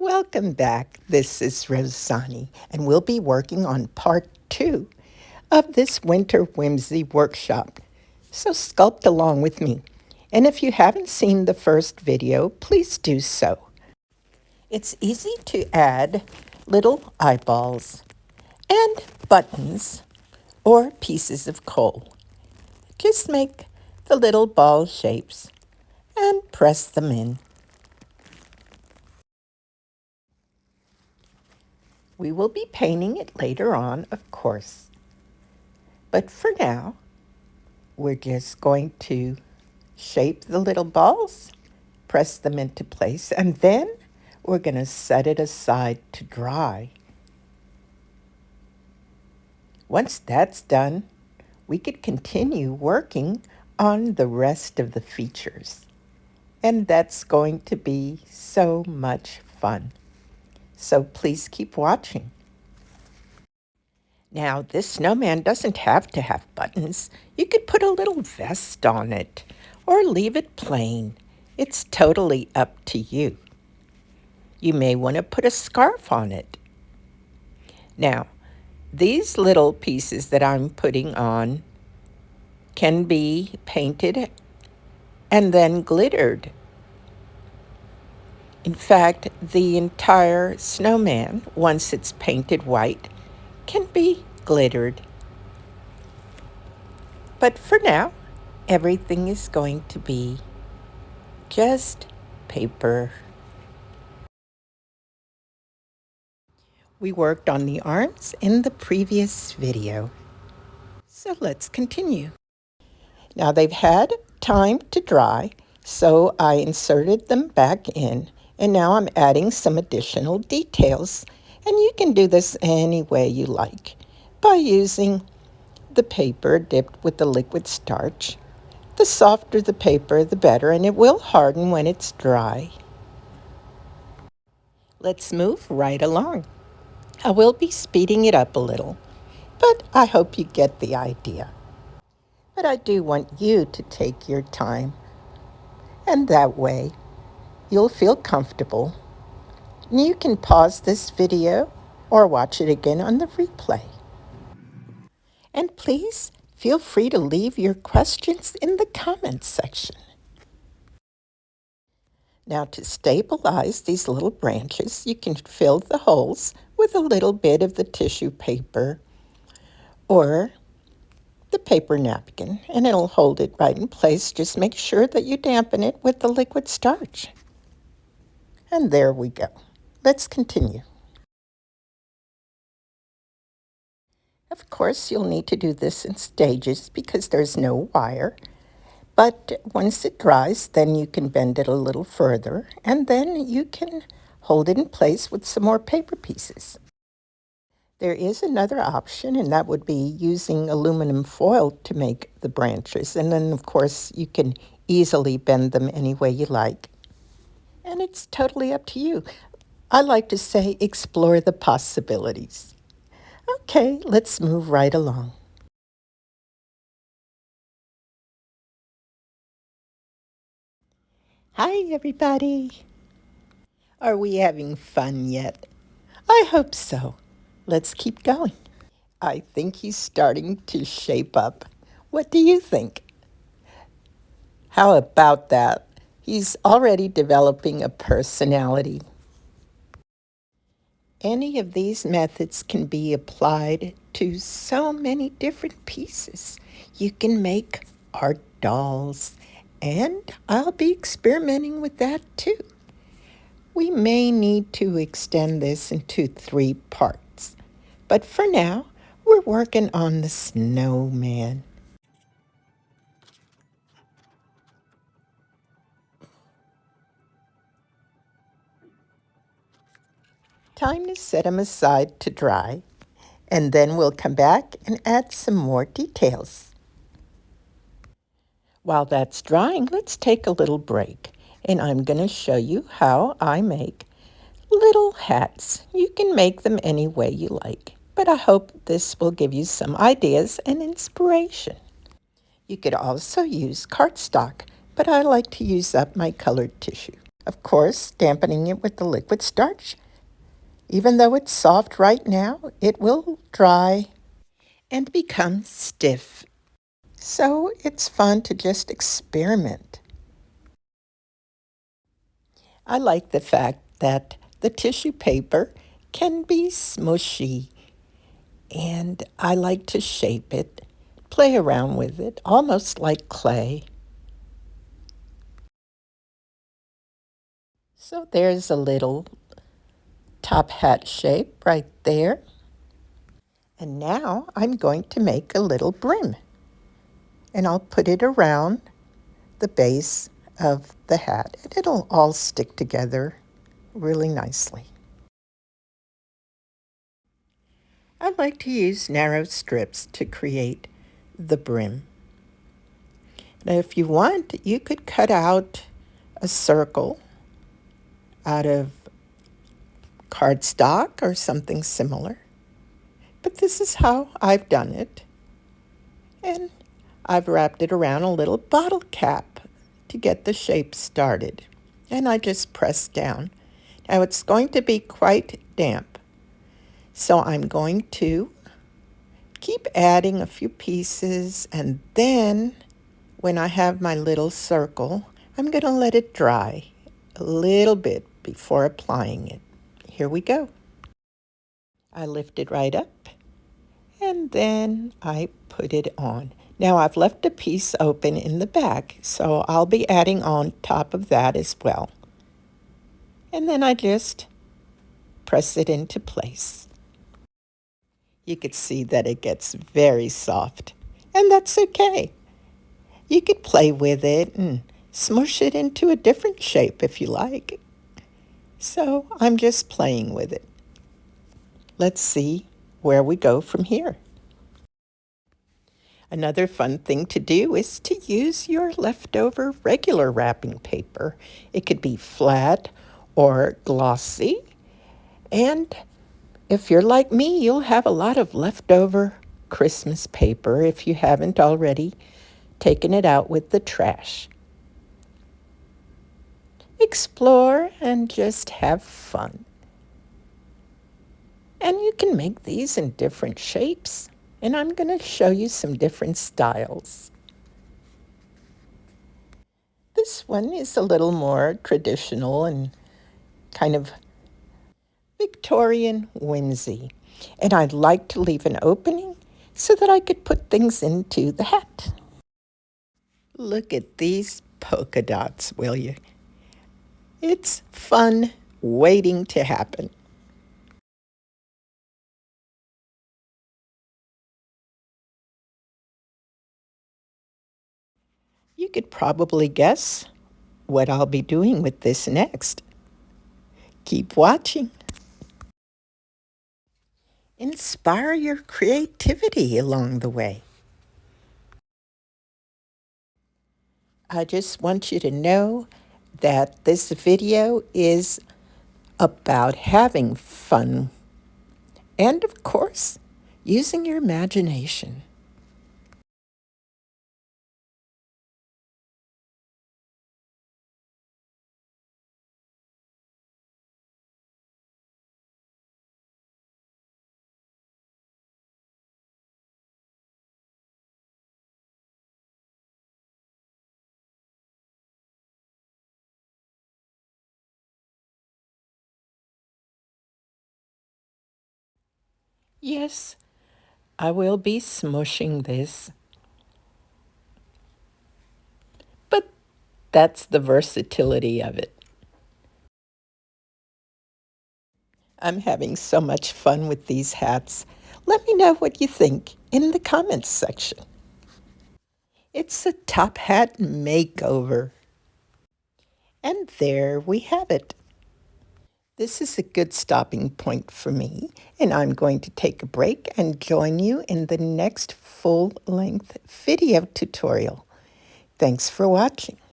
Welcome back. This is Rozani, and we'll be working on part 2 of this winter whimsy workshop. So sculpt along with me. And if you haven't seen the first video, please do so. It's easy to add little eyeballs and buttons or pieces of coal. Just make the little ball shapes and press them in. We will be painting it later on, of course. But for now, we're just going to shape the little balls, press them into place, and then we're going to set it aside to dry. Once that's done, we could continue working on the rest of the features. And that's going to be so much fun. So please keep watching. Now, this snowman doesn't have to have buttons. You could put a little vest on it or leave it plain. It's totally up to you. You may want to put a scarf on it. Now, these little pieces that I'm putting on can be painted and then glittered. In fact, the entire snowman, once it's painted white, can be glittered. But for now, everything is going to be just paper. We worked on the arms in the previous video. So let's continue. Now they've had time to dry, so I inserted them back in, and now I'm adding some additional details. And you can do this any way you like by using the paper dipped with the liquid starch. The softer the paper, the better, and it will harden when it's dry. Let's move right along. I will be speeding it up a little, but I hope you get the idea. But I do want you to take your time, and that way you'll feel comfortable. And you can pause this video or watch it again on the replay. And please feel free to leave your questions in the comments section. Now to stabilize these little branches, you can fill the holes with a little bit of the tissue paper or the paper napkin, and it'll hold it right in place. Just make sure that you dampen it with the liquid starch. And there we go. Let's continue. Of course, you'll need to do this in stages because there's no wire. But once it dries, then you can bend it a little further, and then you can hold it in place with some more paper pieces. There is another option, and that would be using aluminum foil to make the branches. And then, of course, you can easily bend them any way you like. And it's totally up to you. I like to say explore the possibilities. Okay, let's move right along. Hi, everybody. Are we having fun yet? I hope so. Let's keep going. I think he's starting to shape up. What do you think? How about that? He's already developing a personality. Any of these methods can be applied to so many different pieces. You can make art dolls, and I'll be experimenting with that too. We may need to extend this into 3 parts, but for now, we're working on the snowman. Time to set them aside to dry, and then we'll come back and add some more details. While that's drying, let's take a little break, and I'm going to show you how I make little hats. You can make them any way you like, but I hope this will give you some ideas and inspiration. You could also use cardstock, but I like to use up my colored tissue. of course, dampening it with the liquid starch. Even though it's soft right now, it will dry and become stiff. So it's fun to just experiment. I like the fact that the tissue paper can be smushy, and I like to shape it, play around with it, almost like clay. So there's a little top hat shape right there. And now I'm going to make a little brim, and I'll put it around the base of the hat, and it'll all stick together really nicely. I like to use narrow strips to create the brim. Now, if you want, you could cut out a circle out of cardstock or something similar. But this is how I've done it. And I've wrapped it around a little bottle cap to get the shape started. And I just press down. Now it's going to be quite damp. So I'm going to keep adding a few pieces, and then when I have my little circle, I'm going to let it dry a little bit before applying it. Here we go. I lift it right up, and then I put it on. Now I've left a piece open in the back, so I'll be adding on top of that as well. And then I just press it into place. You could see that it gets very soft, and that's okay. You could play with it and smush it into a different shape if you like. So I'm just playing with it. Let's see where we go from here. Another fun thing to do is to use your leftover regular wrapping paper. It could be flat or glossy. And if you're like me, you'll have a lot of leftover Christmas paper if you haven't already taken it out with the trash. Explore and just have fun. And you can make these in different shapes, and I'm going to show you some different styles. This one is a little more traditional and kind of Victorian whimsy, and I'd like to leave an opening so that I could put things into the hat. Look at these polka dots, will you? It's fun waiting to happen. You could probably guess what I'll be doing with this next. Keep watching. Inspire your creativity along the way. I just want you to know that this video is about having fun and, of course, using your imagination. Yes, I will be smushing this, but that's the versatility of it. I'm having so much fun with these hats. Let me know what you think in the comments section. It's a top hat makeover. And there we have it. This is a good stopping point for me, and I'm going to take a break and join you in the next full-length video tutorial. Thanks for watching.